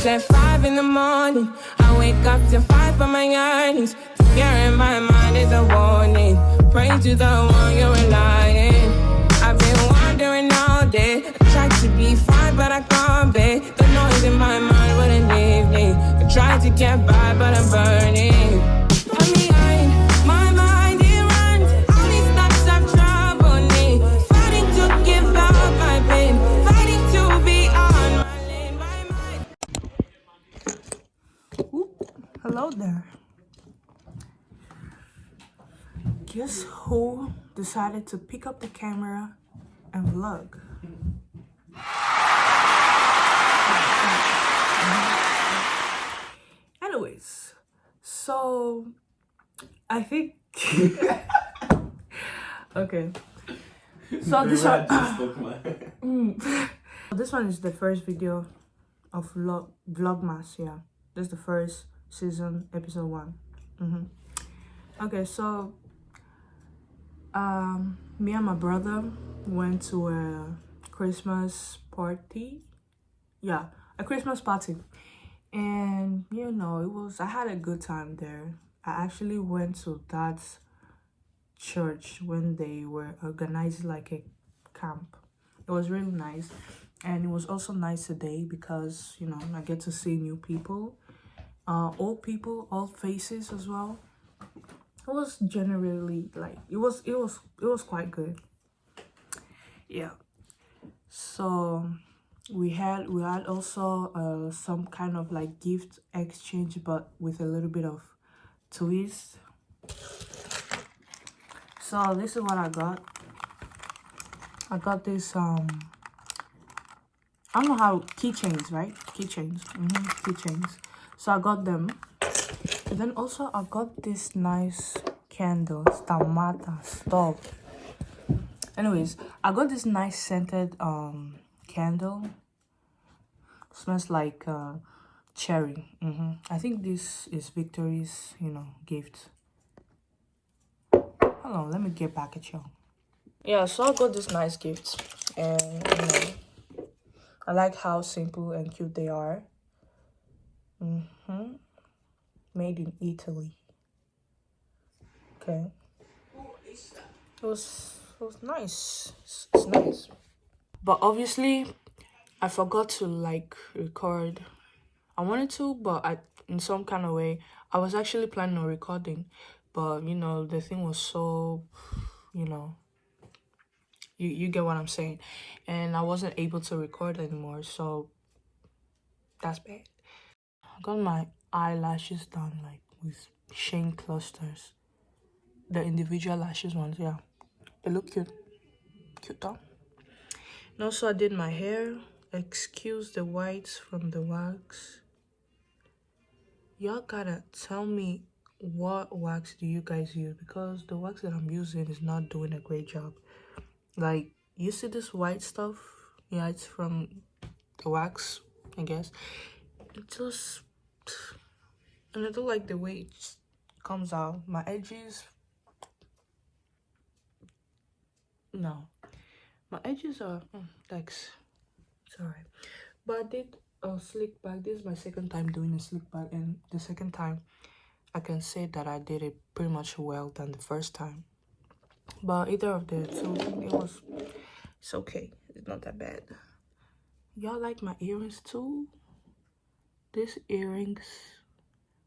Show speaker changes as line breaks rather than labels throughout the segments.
at 5 in the morning. I wake up to 5 for my yearnings. To fear in my mind is a warning. Pray to the one you're relying. I've been wandering all day. I tried to be fine, but I can't be. The noise in my mind wouldn't leave me. I tried to get by, but I'm burning. I'm behind, my mind it runs. Only stops have trouble me. Fighting to give up my pain. Fighting to be on my lane. My mind.
Ooh, hello there. Guess who decided to pick up the camera and vlog? Anyways, so I think okay. So this one, this one is the first video of Vlogmas. Yeah, this is the first season, episode 1. Okay, so me and my brother went to a Christmas party. Yeah, a Christmas party. And you know, I had a good time there. I actually went to that church when they were organizing like a camp. It was really nice. And it was also nice today because, you know, I get to see new people, old people, old faces as well. It was generally like it was quite good. Yeah. So we had also some kind of like gift exchange, but with a little bit of twist. So this is what I got. I got this I don't know how, keychains, right? Keychains. Keychains. So I got them. And then also I got this nice candle. Stamata. Stop. Anyways, I got this nice scented candle. Smells like cherry. I think this is Victory's, you know, gift. Hold on, let me get back at y'all. Yeah, so I got this nice gift, and you know, I like how simple and cute they are. Made in Italy. Okay. It was nice. It's nice. But obviously, I forgot to like record. I wanted to, but in some kind of way, I was actually planning on recording. But, you know, the thing was so, you know, you get what I'm saying. And I wasn't able to record anymore, so that's bad. I got my eyelashes done, like, with sheen clusters. The individual lashes ones, yeah. They look cute. Cute, though. And also, I did my hair. Excuse the whites from the wax. Y'all gotta tell me what wax do you guys use, because the wax that I'm using is not doing a great job. Like, you see this white stuff? Yeah, it's from the wax, I guess. It just, and I don't like the way it comes out. My edges, no. My edges are, thanks. It's alright. But I did a slick back. This is my second time doing a slick back, and the second time I can say that I did it pretty much well than the first time. But either of the two, it's okay. It's not that bad. Y'all like my earrings too? These earrings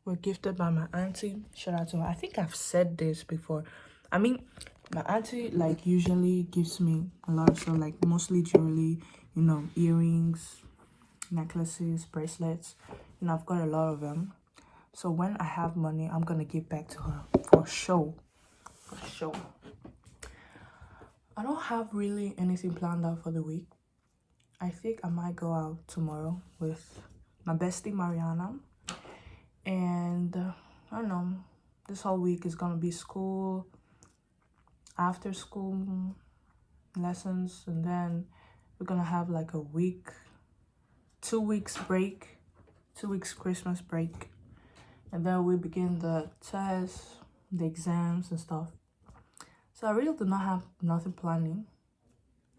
were gifted by my auntie. Shout out to her. I think I've said this before. I mean, my auntie like usually gives me a lot of stuff, like mostly jewelry, you know, earrings, necklaces, bracelets. You know, I've got a lot of them. So when I have money, I'm gonna give back to her for sure. For sure. I don't have really anything planned out for the week. I think I might go out tomorrow with my bestie Mariana. And I don't know, this whole week is gonna be school, after school lessons, and then we're gonna have like a week, 2 weeks break, 2 weeks Christmas break. And then we begin the tests, the exams and stuff. So I really do not have nothing planning.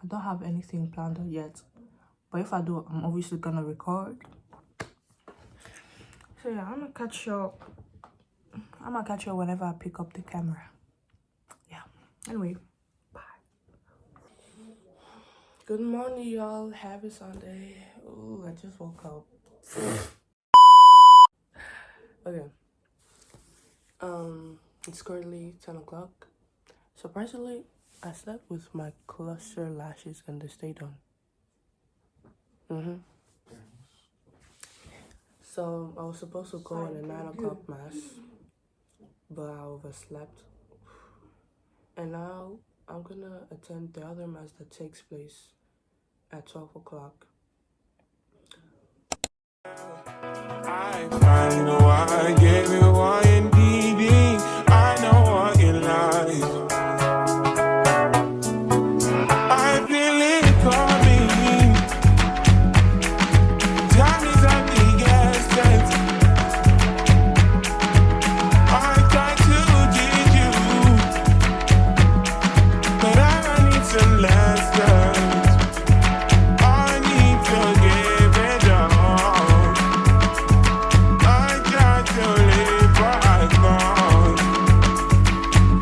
I don't have anything planned out yet. But if I do, I'm obviously gonna record. So yeah, I'm gonna catch you whenever I pick up the camera. Yeah. Anyway, bye. Good morning, y'all. Happy Sunday. Ooh, I just woke up. Okay. It's currently 10 o'clock. Surprisingly, I slept with my cluster lashes and they stayed on. So I was supposed to go on a 9 o'clock mass, but I overslept. And now I'm gonna attend the other mass that takes place at 12 o'clock.
I find why I gave you what you needing. I know what you like. I feel it coming. Time is at the essence. I try to teach you, but I need some lessons. I need to give it all. I got to live what I got.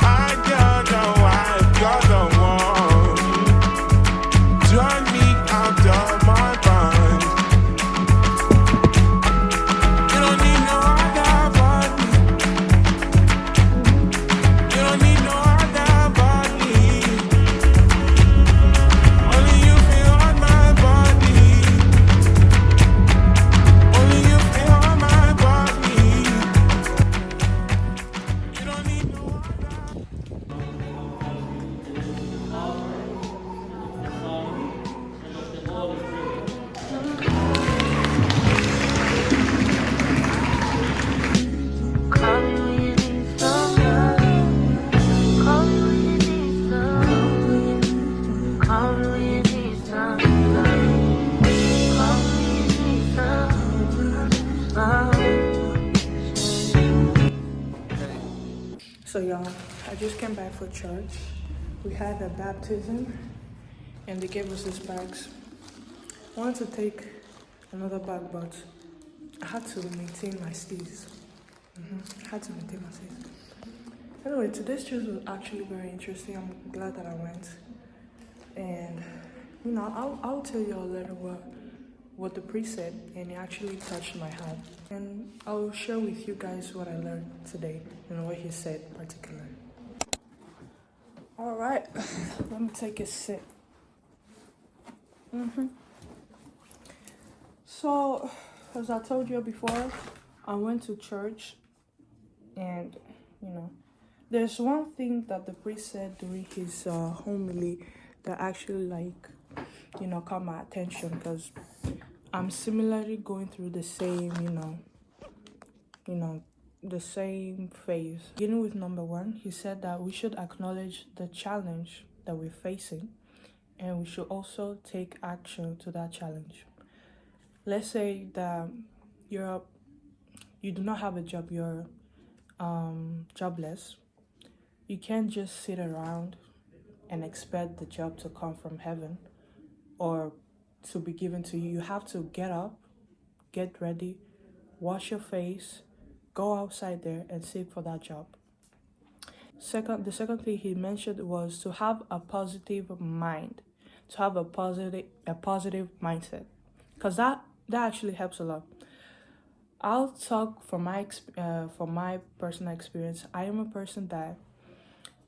I don't know why I got the one. Turn me out of my mind. You don't need no other body. You don't need no other body. Only you feel on my body. Only you feel on my body. You don't need no other.
Call me when you need some love. Call me when you need some. Call me when you need some love. Call me when you need some love. So y'all, I just came back for church. We had a baptism and they gave us these bags. I wanted to take another bag, but I had to maintain my steez. I had to maintain my steez. Anyway, today's church was actually very interesting. I'm glad that I went. And, you know, I'll tell you all later what the priest said, and it actually touched my heart. And I'll share with you guys what I learned today, and what he said particularly. All right, let me take a sip. So, as I told you before, I went to church, and, you know, there's one thing that the priest said during his homily that actually, like, you know, caught my attention, because I'm similarly going through the same, the same phase. Beginning with number one, he said that we should acknowledge the challenge that we're facing, and we should also take action to that challenge. Let's say that you do not have a job, you're jobless. You can't just sit around and expect the job to come from heaven or to be given to you. You have to get up, get ready, wash your face, go outside there and seek for that job. The second thing he mentioned was to have a positive mind, to have a positive mindset, because that actually helps a lot. I'll talk from my personal experience. I am a person that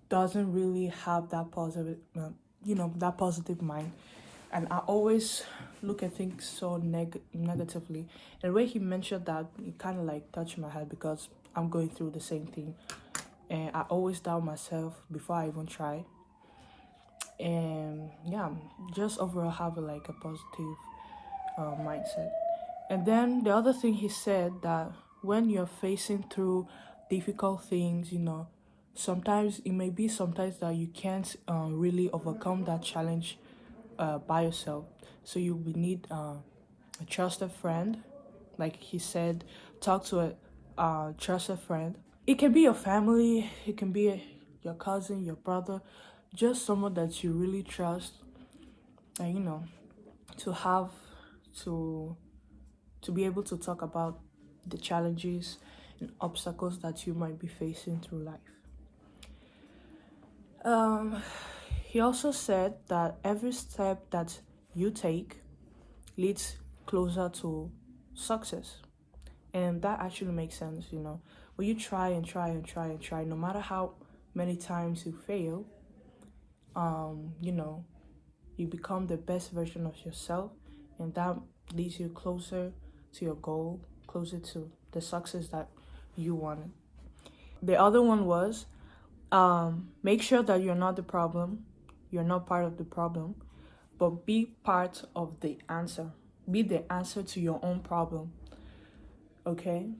doesn't really have that positive, that positive mind, and I always look at things so negatively. And the way he mentioned that, it kind of like touched my heart, because I'm going through the same thing, and I always doubt myself before I even try. And yeah, just overall have like a positive mindset. And then the other thing he said, that when you're facing through difficult things, sometimes it may be sometimes that you can't really overcome that challenge by yourself. So you will need a trusted friend. Like he said, talk to a trusted friend. It can be your family, it can be your cousin, your brother, just someone that you really trust, and to have to be able to talk about the challenges and obstacles that you might be facing through life. He also said that every step that you take leads closer to success. And that actually makes sense, you know. When you try and try and try and try, no matter how many times you fail, you know, you become the best version of yourself, and that leads you closer to your goal, closer to the success that you wanted. The other one was, make sure that you're not the problem, you're not part of the problem, but be part of the answer. Be the answer to your own problem. Okay?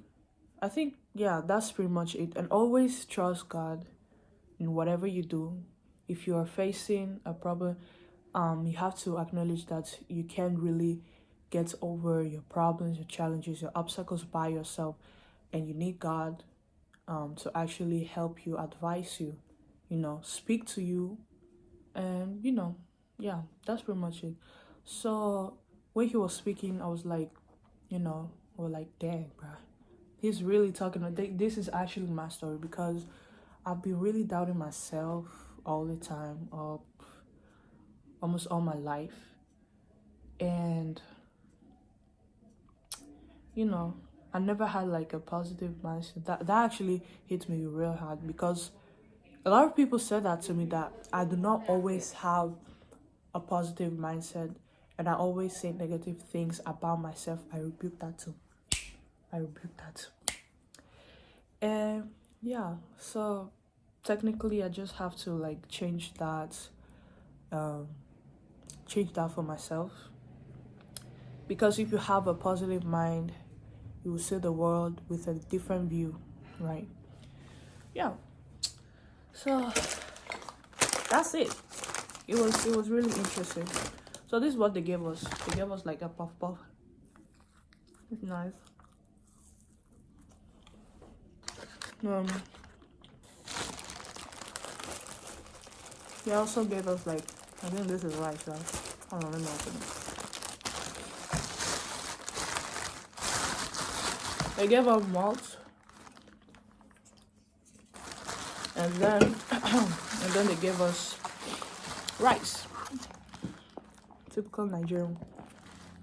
I think, yeah, that's pretty much it. And always trust God in whatever you do. If you are facing a problem, you have to acknowledge that you can't really get over your problems, your challenges, your obstacles by yourself. And you need God to actually help you, advise you, you know, speak to you. And, you know, yeah, that's pretty much it. So when he was speaking, I was like, you know, we're like, dang, bruh. He's really talking. This is actually my story, because I've been really doubting myself all the time, almost all my life. And, you know, I never had like a positive mindset. That actually hit me real hard, because a lot of people said that to me, that I do not always have a positive mindset, and I always say negative things about myself. I rebuke that too. And yeah, so technically I just have to like change that for myself, because if you have a positive mind, you will see the world with a different view, right? Yeah, so that's it. It was really interesting. So this is what they gave us. They gave us like a puff. It's nice. They also gave us like, I think this is rice, right? Hold on, let me open it. They gave us malt, and then they gave us rice. Typical Nigerian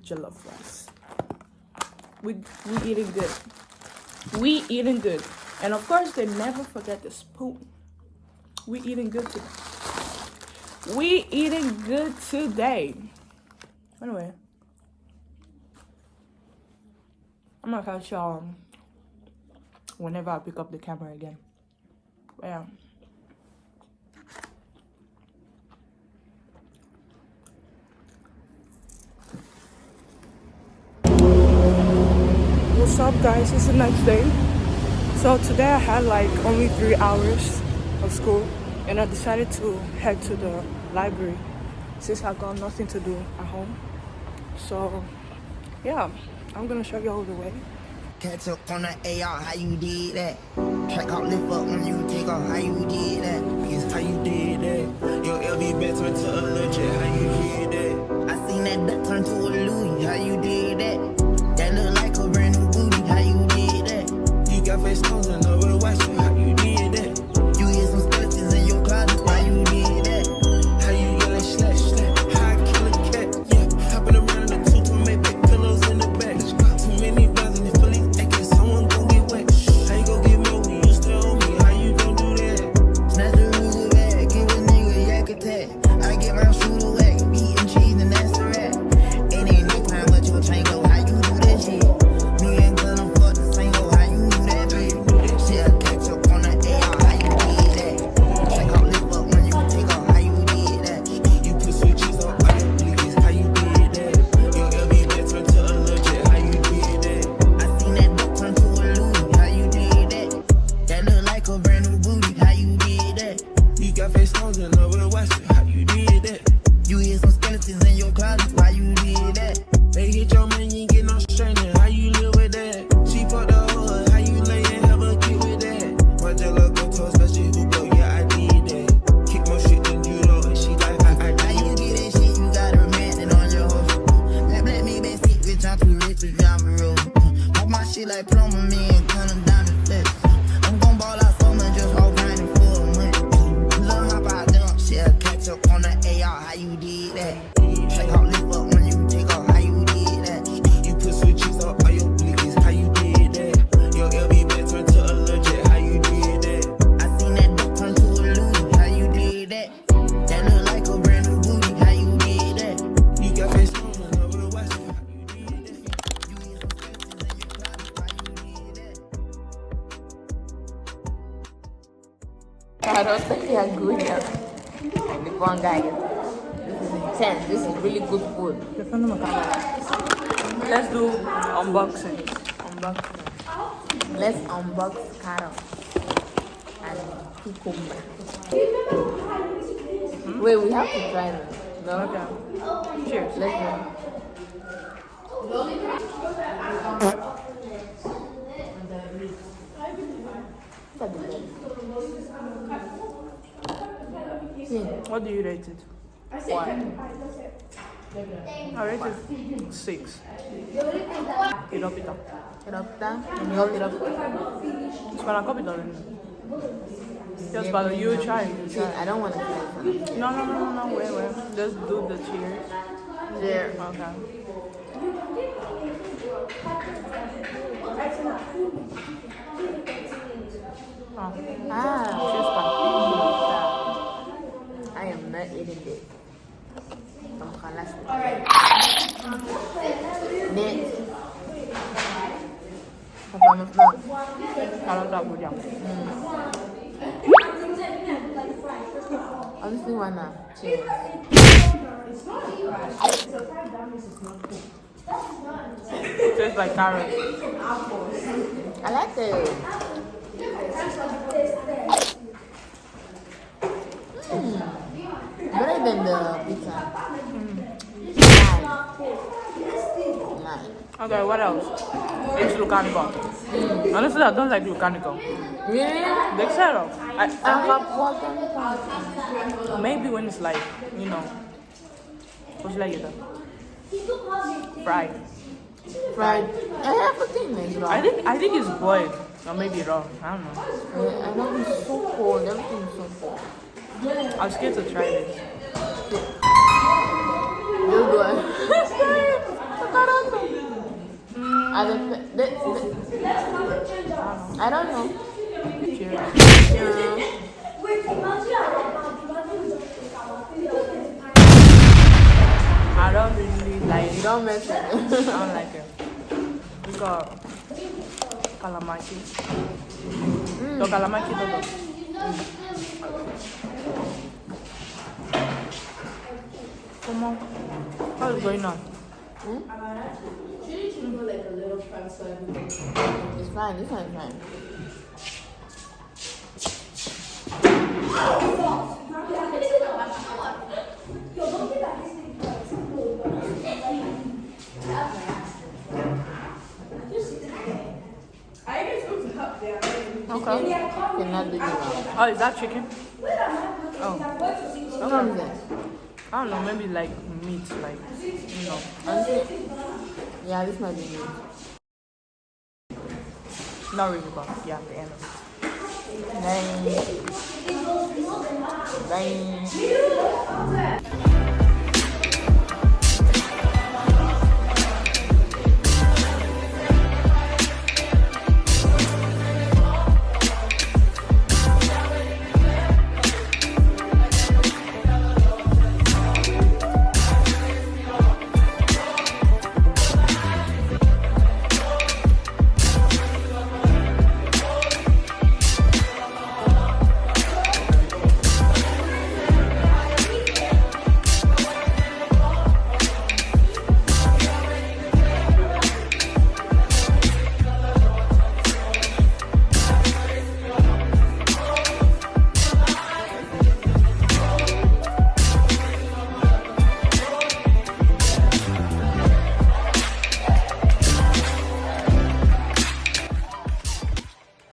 jollof rice. We eating good. We eating good. And of course, they never forget the spoon. We eating good today. We eating good today. Anyway, I'm gonna catch y'all whenever I pick up the camera again. But yeah. What's up, guys? It's the next day. So today I had like only 3 hours of school, and I decided to head to the library since I got nothing to do at home. So yeah, I'm gonna show you all the way.
Catch up on the AR, how you did that? Track out, lift up when you take off, how you did that? Because how you did that? Your LV back turn to a legit, how you did that? I seen that duck turn to a Louis, how you did that? That look like a brand new booty, how you did that? You got face stones and nobody watching, how you did that? You hear some skeletons in your closet, how you did that? How you yelling slash slash, how I kill a cat, yeah. Hopping around in the two to make big pillows in the back. Too many brothers in the Philly, acting someone gon' get wet. How you gon' get more when you still owe me, how you gon' do that? Snatch the ruler back, give a nigga a yak attack. I get my shooter whack, beating cheese and that's the rap. It ain't no time, but your chain go, how you like plumber, me and kind of diamond flex. I'm gon' ball out so much, just all kind of full of money. Lil' hop out them, shit, catch up on the AR, how you did that? Check out lift up when you take off, how you did that? You put switches up on your blickies, how you did that? Your LV back turned to a legit, how you did that? I seen that duck turn to a Louis, how you did that? That look like a brand new booty, how you did that? You got face on over the west, how you did that? You get some sketches and you proud of how you did that?
Carrot que agulha. The one guy. This is intense. This is really good food.
Let's do unboxing.
Let's unbox carrot and cucumber. Wait, we have to try them. No?
Okay. Cheers.
Let's go.
What do you rate it? Why? I rate it 6. Pita.
Tirapta. And you all tirapta.
It's para copy darling. Just by you try.
I don't want to try something.
No. Wait. Just do the cheers.
There.
Okay. Oh. Cheers, pa.
I am not eating this. I'm halas. Next. Apa nak?
Kalau tak boleh.
Honestly, wanna cheers.
Tastes like carrot.
I like it. Better than the pizza. Nice.
Okay, what else? It's Lucanico. Honestly, I don't like Lucanico.
Really?
The Xero.
I have water.
Maybe when it's like, what's like it? Fried.
Fried. I have a thing as well.
I think it's boiled. Or maybe raw. I don't know.
I know it's so cold. Everything is so cold.
I'm scared to try this.
You do it. I don't know.
Cheers.
Yeah.
I don't really like
You
it.
don't mess with
I
it.
don't like it. We got calamari. The calamari todo. Come on. What is going on?
It's fine. This one is fine.
Okay.
Cannot do that.
Oh, is that chicken? Oh.
What is that?
I don't know, maybe like meat, like,
Honestly, yeah, this might be me.
not really, but yeah, the end of it.
Bye. Bye.